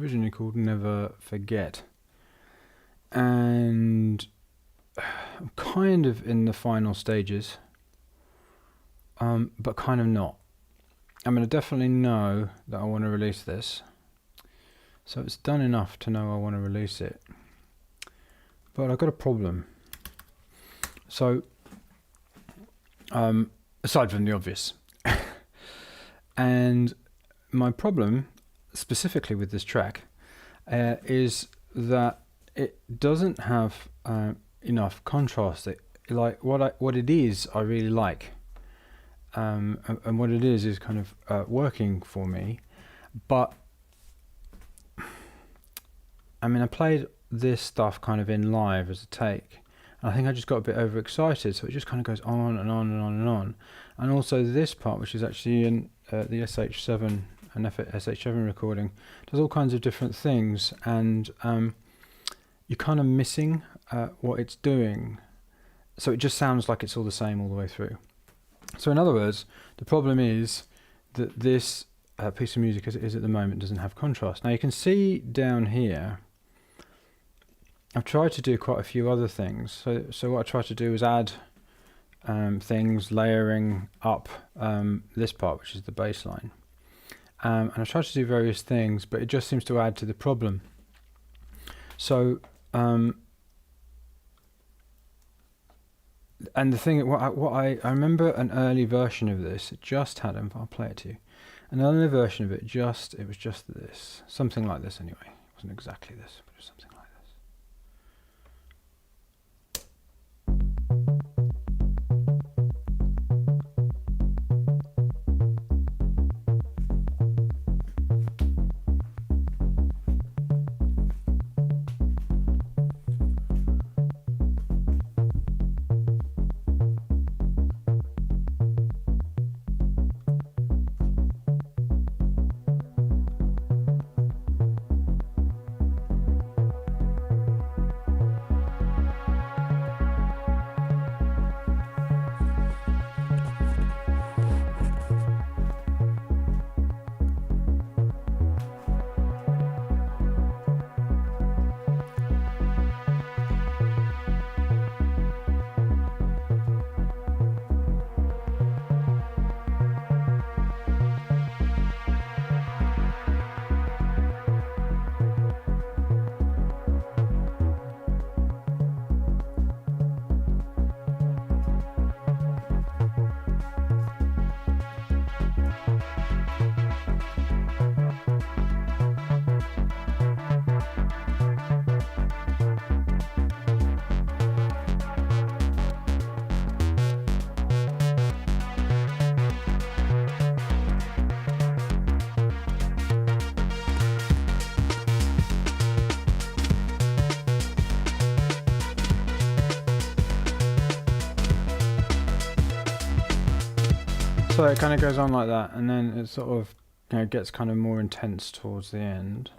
originally called Never Forget. And I'm kind of in the final stages, but kind of not. I mean, I definitely know that I want to release this, so it's done enough to know I want to release it. But I've got a problem. So, aside from the obvious, and my problem specifically with this track is that it doesn't have enough contrast. Like what it is, I really like, and what it is kind of working for me. But I mean, I played this stuff kind of in live as a take, and I think I just got a bit overexcited, so it just kind of goes on and on and on and on. And also this part, which is actually in the SH7 and SH7 recording, does all kinds of different things, and you're kind of missing what it's doing, so it just sounds like it's all the same all the way through. So in other words, the problem is that this piece of music as it is at the moment doesn't have contrast. Now you can see down here I've tried to do quite a few other things. So what I tried to do is add things, layering up this part, which is the bass line, and I tried to do various things, but it just seems to add to the problem. So and the thing, I remember an early version of this. It just had, I'll play it to you. An early version of it, it was just this, something like this anyway. It wasn't exactly this, but it was something like this. So it kind of goes on like that, and then it sort of, gets kind of more intense towards the end.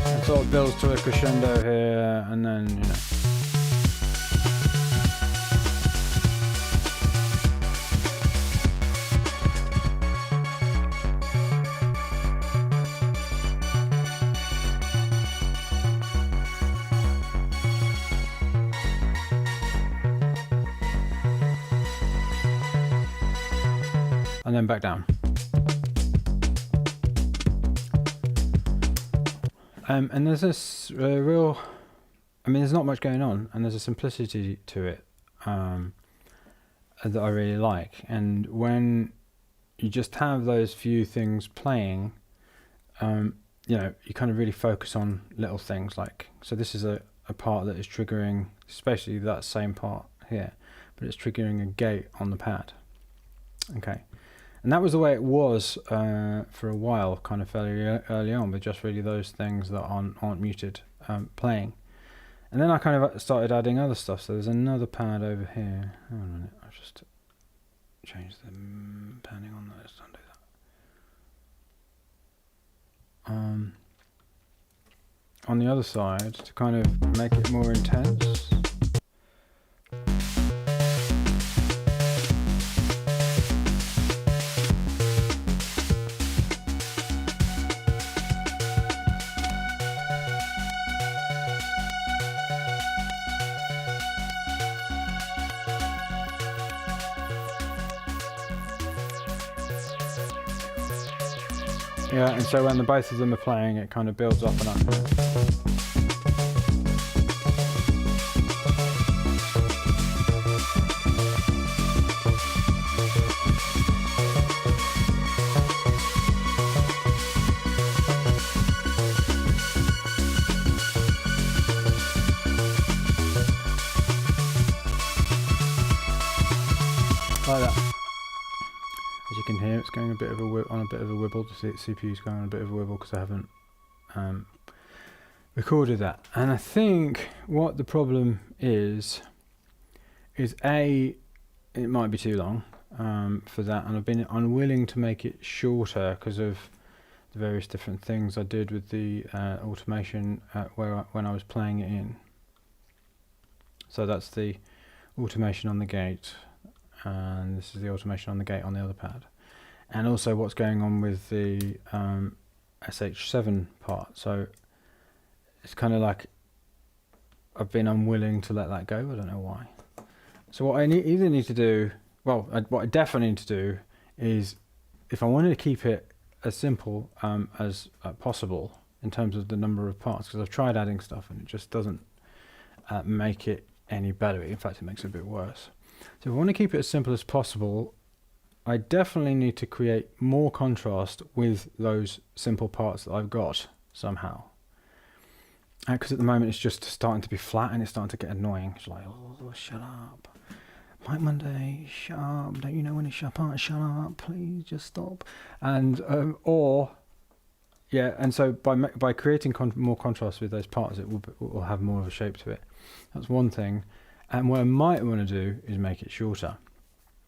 It sort of builds to a crescendo here, and then, and then back down. And there's this real, there's not much going on, and there's a simplicity to it that I really like. And when you just have those few things playing, you kind of really focus on little things like, so this is a part that is triggering, especially that same part here, but it's triggering a gate on the pad. Okay. And that was the way it was for a while, kind of fairly early on, with just really those things that aren't muted playing. And then I kind of started adding other stuff. So there's another pad over here. Hang on a minute, I'll just change the panning on that. Let's undo that. on the other side to kind of make it more intense. Yeah, and so when the both of them are playing, it kind of builds up and up. Like that. As you can hear, it's going a bit of a wibble. The CPU's going on a bit of a wibble because I haven't recorded that. And I think what the problem is A, it might be too long for that, and I've been unwilling to make it shorter because of the various different things I did with the automation when I was playing it in. So that's the automation on the gate, and this is the automation on the gate on the other pad, and also what's going on with the SH7 part. So it's kind of like I've been unwilling to let that go. I don't know why. So what I either need to do, well, what I definitely need to do is, if I wanted to keep it as simple as possible in terms of the number of parts, because I've tried adding stuff and it just doesn't make it any better. In fact, it makes it a bit worse. So if I want to keep it as simple as possible, I definitely need to create more contrast with those simple parts that I've got somehow. Because at the moment it's just starting to be flat and it's starting to get annoying. It's like, oh, shut up. Mike Monday, shut up. Don't you know when it's shut up? Shut up, please, just stop. And, and so by creating more contrast with those parts, it will have more of a shape to it. That's one thing. And what I might want to do is make it shorter.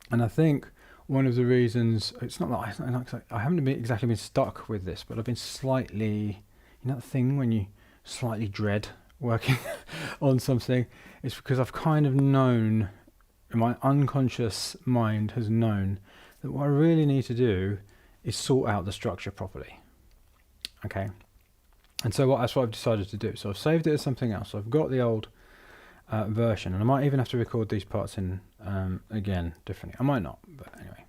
And I think one of the reasons, it's not that I haven't exactly been stuck with this, but I've been slightly, you know, the thing when you slightly dread working on something, it's because I've kind of known, my unconscious mind has known that what I really need to do is sort out the structure properly. Okay. And so that's what I've decided to do. So I've saved it as something else. So I've got the old version, and I might even have to record these parts in again differently. I might not, but anyway.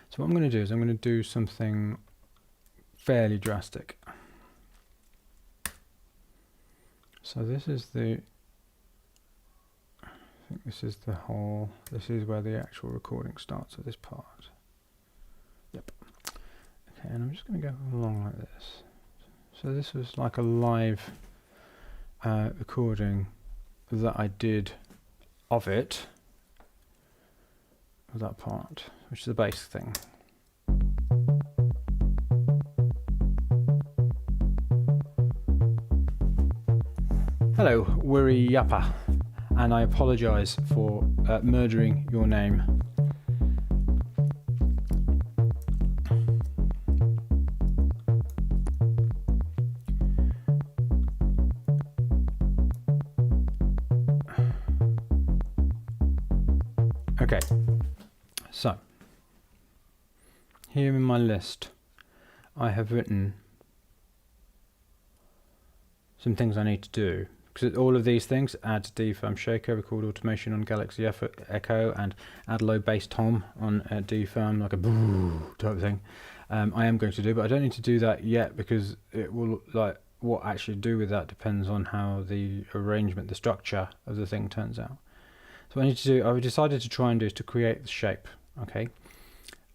So what I'm going to do is I'm going to do something fairly drastic. So this is I think this is this is where the actual recording starts of this part. Yep. Okay, and I'm just going to go along like this. So this was like a live recording that I did of it, of that part, which is the bass thing. Hello, Wiri Yappa, and I apologise for murdering your name. Okay, so here in my list I have written some things I need to do, because all of these things, add defirm shaker, record automation on Galaxy Echo, and add low bass tom on defirm, like a boo type of thing, I am going to do, but I don't need to do that yet, because it will, like, what I actually do with that depends on how the arrangement, the structure of the thing turns out. So what I need to do, I've decided to try and do is to create the shape, okay?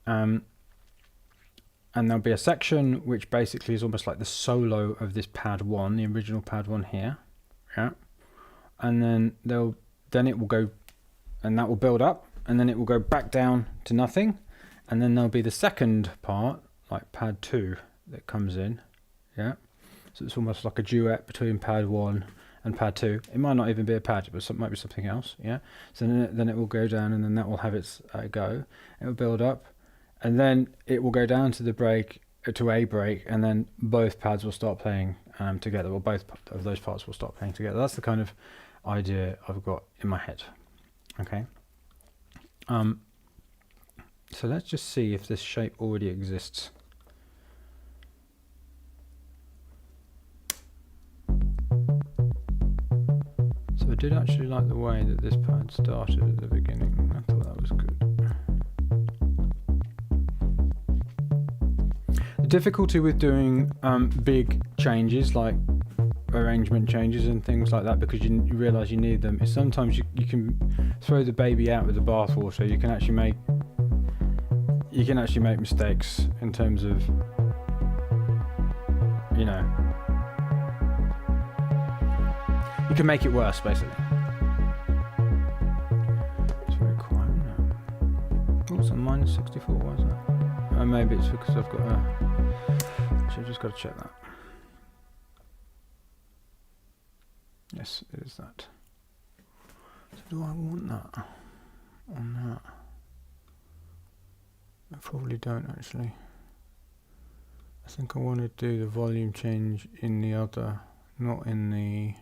And there'll be a section which basically is almost like the solo of this pad 1, the original pad 1 here, yeah. And then it will go, and that will build up, and then it will go back down to nothing, and then there'll be the second part, like pad 2, that comes in, yeah. So it's almost like a duet between pad 1 and pad 2. It might not even be a pad, but it might be something else, yeah. So then it will go down, and then that will have its go. It will build up, and then it will go down to the break, to a break, and then both pads will start playing together, or both of those parts will start playing together. That's the kind of idea I've got in my head. Okay. So let's just see if this shape already exists. So I did actually like the way that this pad started at the beginning. I thought that was good. The difficulty with doing big changes like arrangement changes and things like that, because you realise you need them, is sometimes you can throw the baby out with the bathwater. You can actually make mistakes in terms of, you know, you can make it worse basically. It's very quiet now. Oh, it's on minus 64, why is that? Maybe it's because I've got I've just got to check that. Yes, it is that. So do I want that on that? I probably don't actually. I think I want to do the volume change in the other, not in the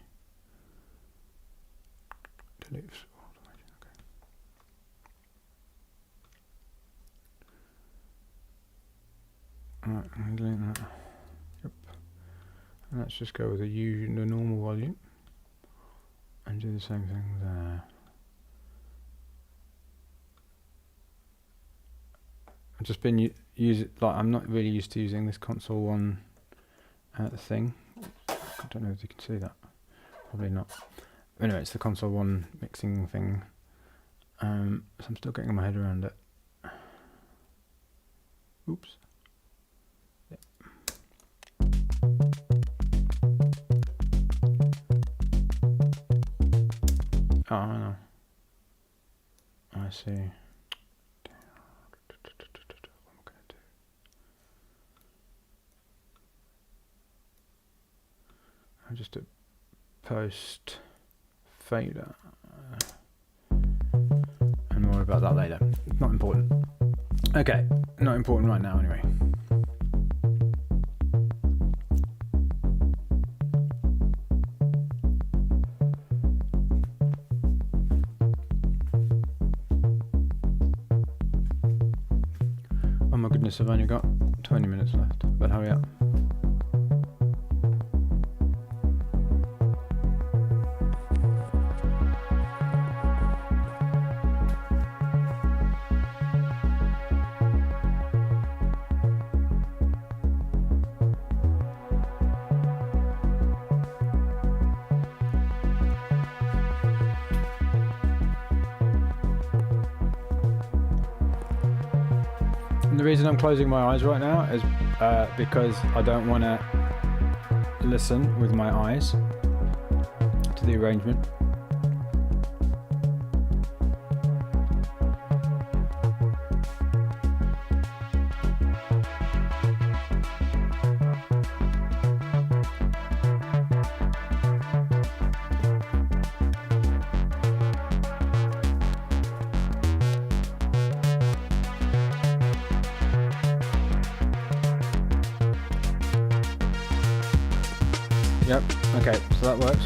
delete. Okay. Alright, I'm delete that. Yep. And let's just go with the normal volume and do the same thing there. I've just been I'm not really used to using this console one thing. I don't know if you can see that. Probably not. Anyway, it's the console one mixing thing. So I'm still getting my head around it. Oops. Yep. Oh, I know. I see. I'll just do post fader and more about that later. Not important. Okay, not important right now anyway. Oh my goodness, I've only got 20 minutes left, but hurry up. And the reason I'm closing my eyes right now is because I don't want to listen with my eyes to the arrangement. Yep, okay, so that works.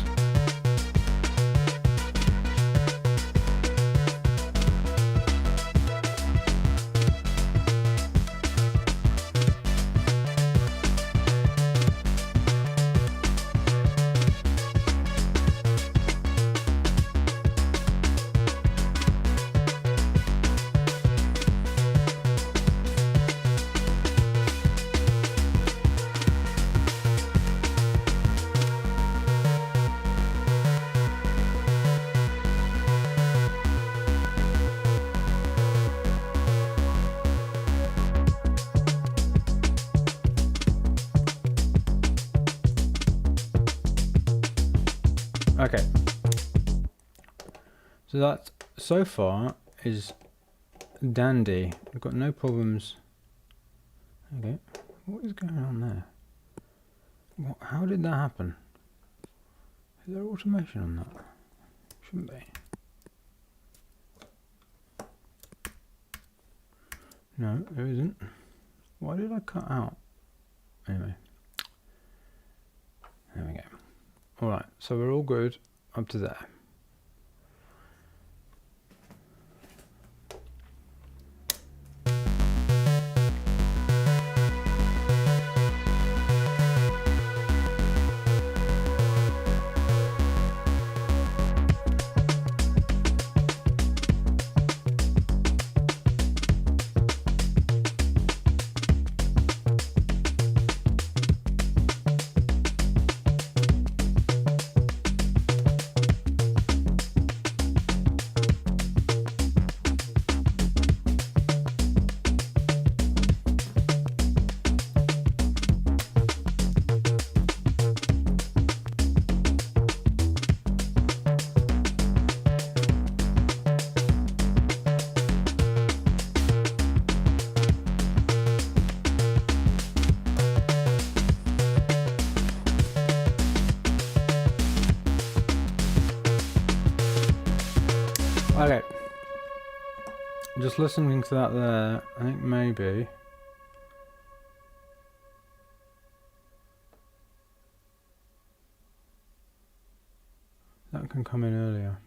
Okay, so that so far is dandy. I've got no problems. Okay, what is going on there? How did that happen? Is there automation on that? Shouldn't be. No, there isn't. Why did I cut out? Anyway. Alright, so we're all good up to there. Okay, just listening to that there, I think maybe that can come in earlier.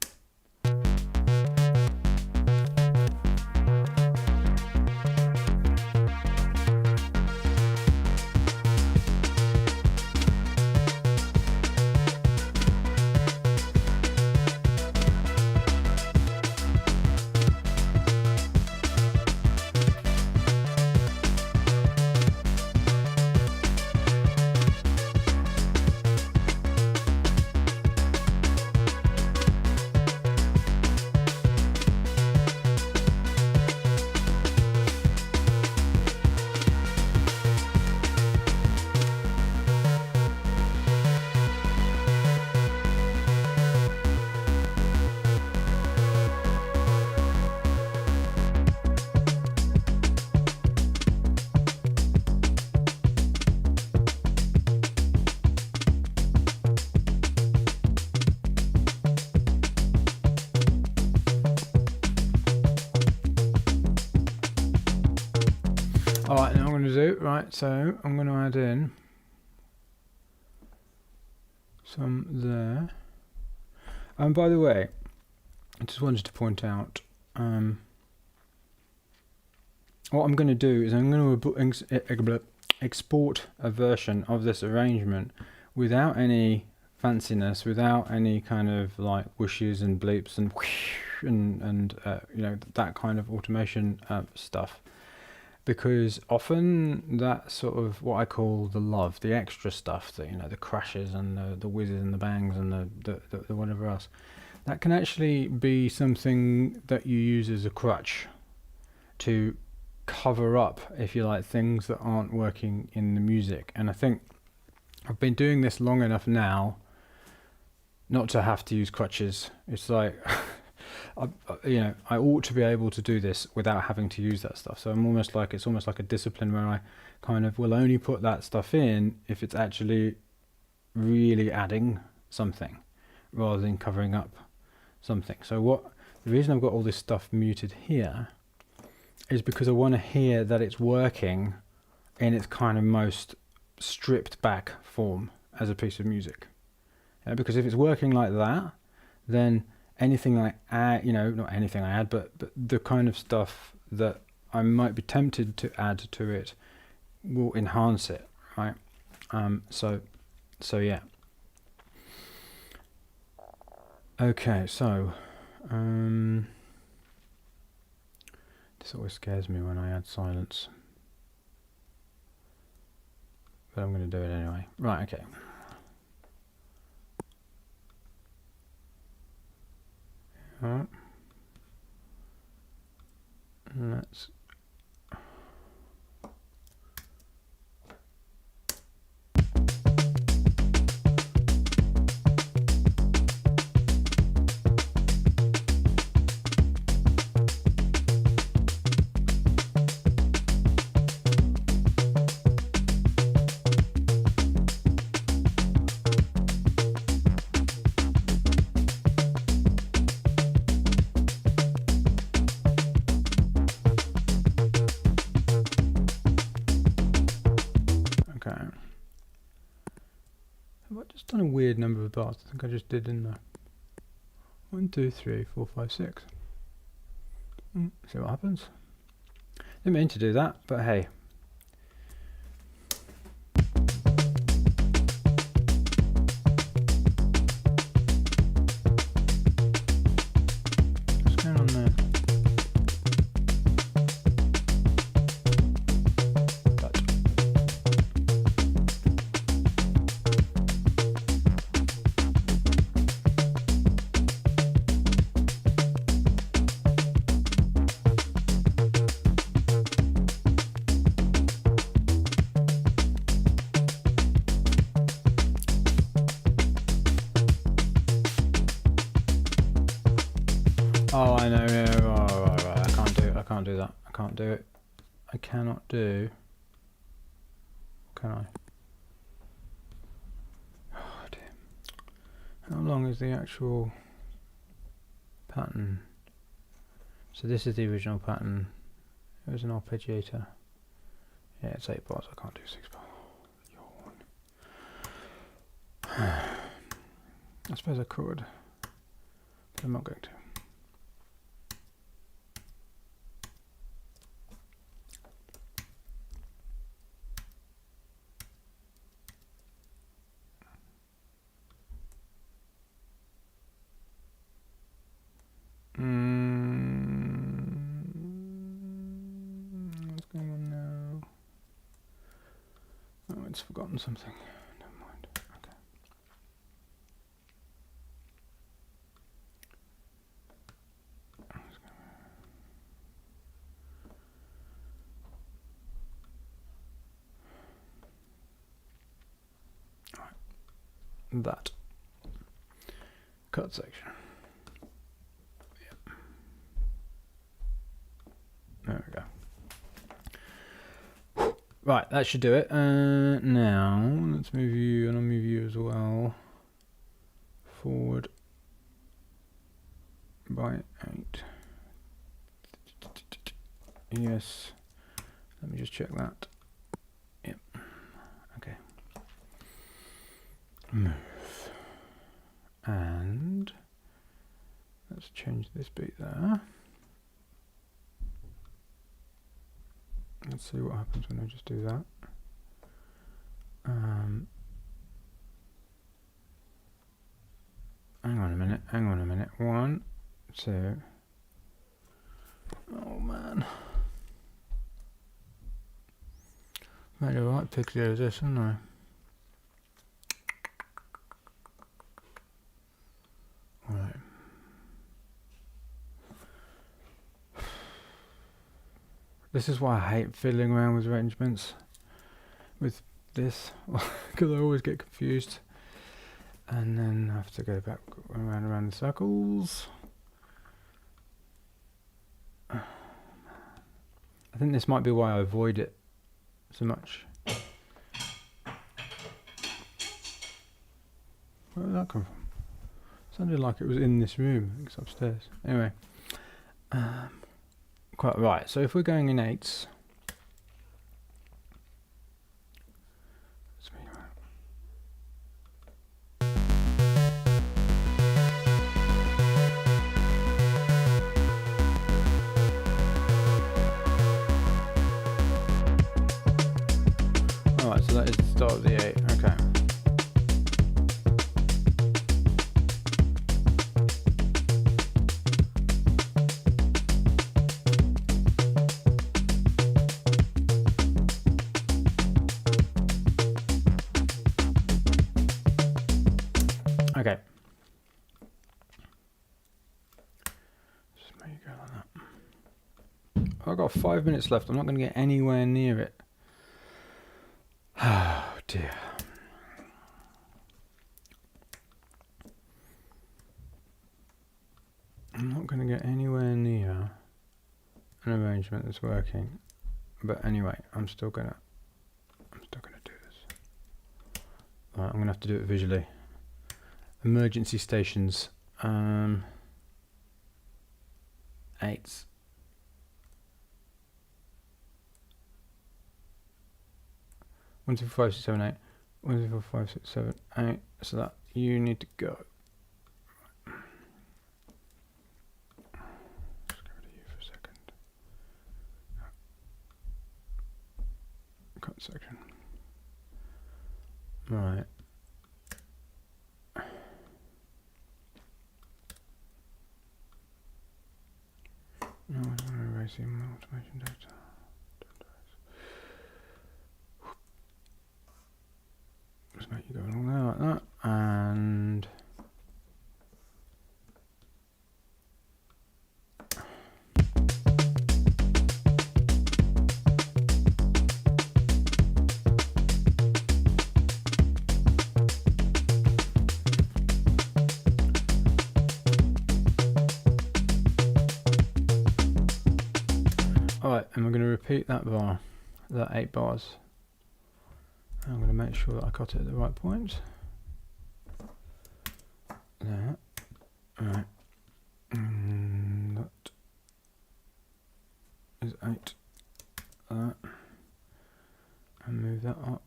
Alright, now I'm going to do, right, so I'm going to add in some there. And by the way, I just wanted to point out, what I'm going to do is I'm going to export a version of this arrangement without any fanciness, without any kind of like whooshes and bleeps and you know, that kind of automation stuff. Because often that sort of what I call the extra stuff, that, you know, the crashes and the whizzes and the bangs and the whatever else, that can actually be something that you use as a crutch to cover up, if you like, things that aren't working in the music. And I think I've been doing this long enough now not to have to use crutches. It's like I ought to be able to do this without having to use that stuff. So it's almost like a discipline where I kind of will only put that stuff in if it's actually really adding something rather than covering up something. So the reason I've got all this stuff muted here is because I want to hear that it's working in its kind of most stripped back form as a piece of music. Because if it's working like that, then anything I add, not anything I add, but the kind of stuff that I might be tempted to add to it will enhance it, right? So yeah. Okay, so this always scares me when I add silence, but I'm going to do it anyway. Right, okay. Alright. Let's Have I just done a weird number of bars? I think I just did, didn't I? 1, 2, 3, 4, 5, 6. See what happens. Didn't mean to do that, but hey. What's going on there? Oh, I know. Yeah, right. I can't do that. I can't do it. I cannot do. Can I? Oh dear. How long is the actual pattern? So this is the original pattern. It was an arpeggiator. Yeah, it's 8 bars. I can't do 6 bars. Yawn. I suppose I could, but I'm not going to. What's going on now? Oh, it's forgotten something. Never mind. Okay. Alright. That. Cut section. There we go. Right, that should do it. Now, let's move you, and I'll move you as well. Forward by 8. Yes. Let me just check that. Yep. Okay. Move. And let's change this beat there. Let's see what happens when I just do that. Hang on a minute. 1, 2. Oh man. Made a right picture of this, haven't I? Alright. This is why I hate fiddling around with arrangements with this, because I always get confused and then have to go back around in circles. I think this might be why I avoid it so much. Where did that come from? Sounded like it was in this room. I think it's upstairs. Anyway. Quite right, so if we're going in 8s, alright, so that is the start of the 8, okay. Okay. Just make it go like that. I've got 5 minutes left. I'm not going to get anywhere near it. Oh dear. I'm not going to get anywhere near an arrangement that's working. But anyway, I'm still gonna do this. Right, I'm going to have to do it visually. Emergency stations, 8s. One, two, 5, 6, 7, 8. 1, 2, 3, 4, 5, 6, 7, 8. So that you need to go. Let's get rid of you for a second. Cut section. Right. No, I don't want to erase the automation data. Just make you go along there like that, and alright, and we're going to repeat that bar, that 8 bars. I'm going to make sure that I got it at the right point. There. Alright. That is 8. That. And move that up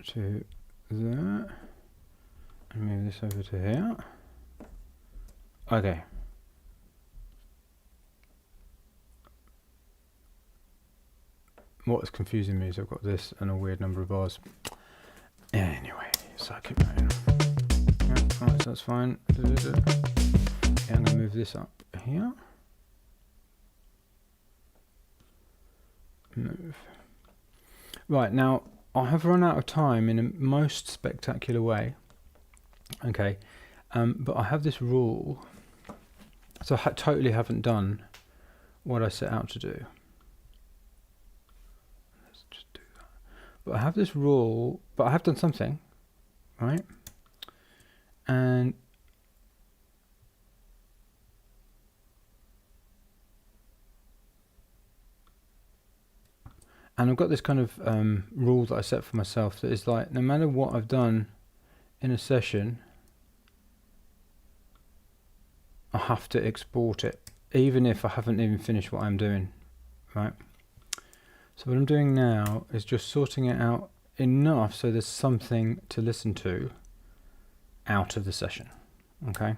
to there. And move this over to here. Okay. What's confusing me is I've got this and a weird number of bars. Anyway, so I keep going. Yeah, right, so that's fine. Yeah, I'm going to move this up here. Move. Right, now I have run out of time in a most spectacular way. Okay, but I have this rule. So I totally haven't done what I set out to do. But I have this rule, but I have done something, right? And I've got this kind of rule that I set for myself that is like, no matter what I've done in a session, I have to export it, even if I haven't even finished what I'm doing, right? So what I'm doing now is just sorting it out enough so there's something to listen to out of the session, okay?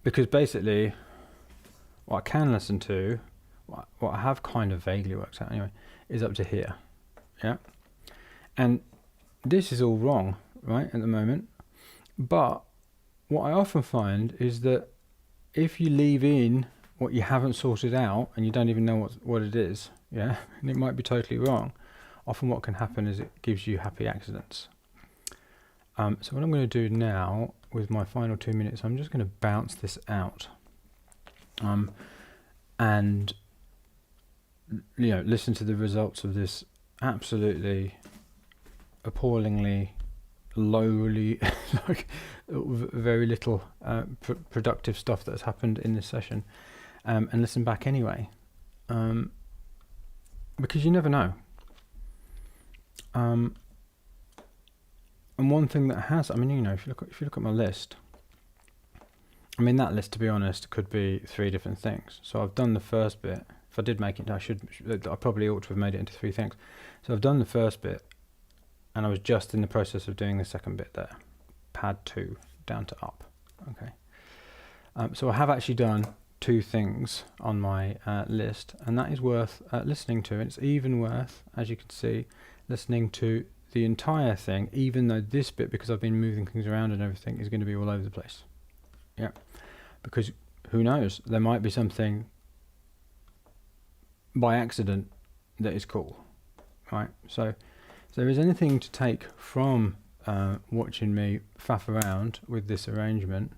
Because basically what I can listen to, what I have kind of vaguely worked out anyway, is up to here, yeah? And this is all wrong, right, at the moment, but what I often find is that if you leave in what you haven't sorted out and you don't even know what it is, yeah, and it might be totally wrong, often what can happen is it gives you happy accidents. So what I'm going to do now with my final 2 minutes, I'm just going to bounce this out and listen to the results of this absolutely appallingly lowly like very little productive stuff that's happened in this session, and listen back anyway, because you never know. And one thing that has, I mean, if you look at my list, I mean, that list, to be honest, could be 3 different things. So I've done the first bit. If I did make it, I probably ought to have made it into 3 things. So I've done the first bit, and I was just in the process of doing the second bit there, pad 2 down to up. Okay, so I have actually done 2 things on my list, and that is worth listening to. And it's even worth, as you can see, listening to the entire thing, even though this bit, because I've been moving things around and everything, is going to be all over the place. Yeah, because who knows, there might be something by accident that is cool, right? So if there is anything to take from watching me faff around with this arrangement,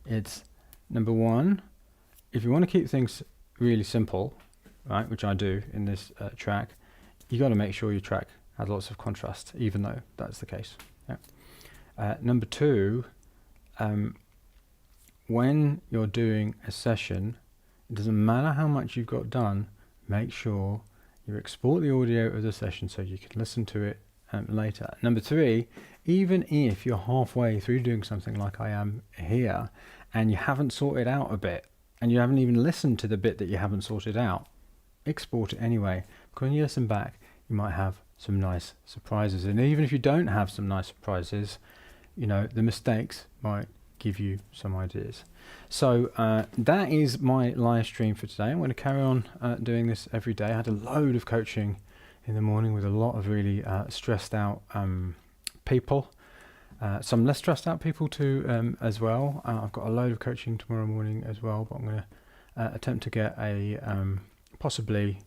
it's number 1, if you want to keep things really simple, right, which I do in this track, you got to make sure your track has lots of contrast, even though that's the case. Yeah. Number 2, when you're doing a session, it doesn't matter how much you've got done, make sure you export the audio of the session so you can listen to it later. Number 3, even if you're halfway through doing something like I am here and you haven't sorted out a bit, and you haven't even listened to the bit that you haven't sorted out, export it anyway, because when you listen back, you might have some nice surprises. And even if you don't have some nice surprises, you know, the mistakes might give you some ideas. So that is my live stream for today. I'm going to carry on doing this every day. I had a load of coaching in the morning with a lot of really stressed out people. Some less stressed out people too as well. I've got a load of coaching tomorrow morning as well, but I'm going to attempt to get a possibly,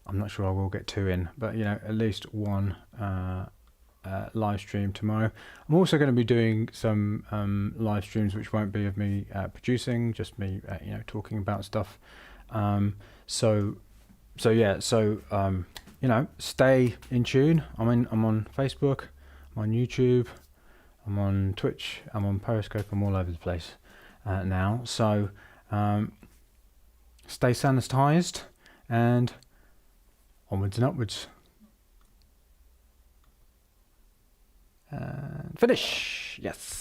I'm not sure I will get 2 in, but you know, at least 1 live stream tomorrow. I'm also going to be doing some live streams which won't be of me producing, just me you know, talking about stuff. So you know, stay in tune. I'm on Facebook, I'm on YouTube, I'm on Twitch, I'm on Periscope, I'm all over the place now. So stay sanitized and onwards and upwards. And finish. Yes.